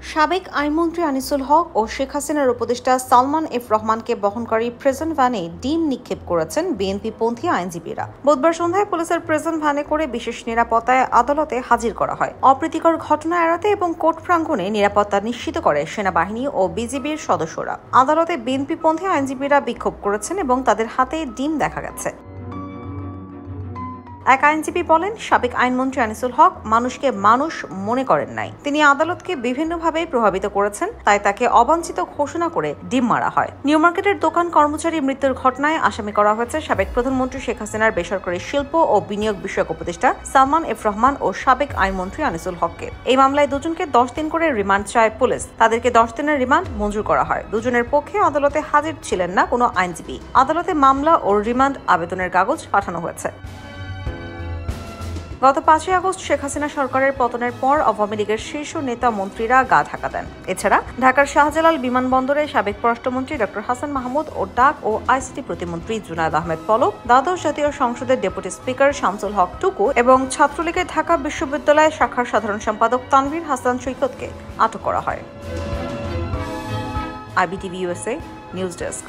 সাবেক আইনমন্ত্রী আনিসুল হক ও শেখ হাসিনার উপদেষ্টা সালমান এফ রহমানকে বহনকারী প্রিজন ভ্যানে ডিম নিক্ষেপ করেছেন বিএনপিপন্থী আইনজীবীরা। বুধবার সন্ধ্যায় পুলিশের প্রিজন ভ্যানে করে বিশেষ নিরাপত্তায় আদালতে হাজির করা হয়। অপ্রীতিকর ঘটনা এড়াতে এবং কোর্ট প্রাঙ্গণে নিরাপত্তা নিশ্চিত করে সেনাবাহিনী ও বিজিবির সদস্যরা। আদালতে বিএনপিপন্থী আইনজীবীরা বিক্ষোভ করেছেন এবং তাদের হাতে ডিম দেখা গেছে। এক আইনজীবী বলেন, সাবেক আইনমন্ত্রী আনিসুল হক মানুষকে মানুষ মনে করেন নাই। তিনি আদালতকে বিভিন্নভাবে প্রভাবিত করেছেন, তাই তাকে অবাঞ্ছিত ঘোষণা করে ডিম মারা হয়। নিউ মার্কেটের দোকান কর্মচারী মৃত্যুর ঘটনায় আসামি করা হয়েছে সাবেক প্রধানমন্ত্রী শেখ হাসিনার বেসরকারি শিল্প ও বিনিয়োগ বিষয়ক উপদেষ্টা সালমান এফ রহমান ও সাবেক আইনমন্ত্রী আনিসুল হককে। এই মামলায় দুজনকে 10 দিন করে রিমান্ড চায় পুলিশ। তাদেরকে 10 দিনের রিমান্ড মঞ্জুর করা হয়। দুজনের পক্ষে আদালতে হাজির ছিলেন না কোনো আইনজীবী। আদালতে মামলা ও রিমান্ড আবেদনের কাগজ পাঠানো হয়েছে। গত 5 আগস্ট শেখ হাসিনা সরকারের পতনের পর আওয়ামী লীগের শীর্ষ নেতা মন্ত্রীরা গা ঢাকা দেন। এছাড়া ঢাকার শাহজালাল বিমানবন্দরে সাবেক পররাষ্ট্রমন্ত্রী ডক্টর হাসান মাহমুদ ও ডাক ও আইসিটি প্রতিমন্ত্রী জুনায়েদ আহমেদ পলক, দ্বাদশ জাতীয় সংসদের ডেপুটি স্পিকার শামসুল হক টুকু এবং ছাত্রলীগের ঢাকা বিশ্ববিদ্যালয় শাখার সাধারণ সম্পাদক তানভীর হাসান সৈকতকে আটক করা হয়। IBTV USA news desk.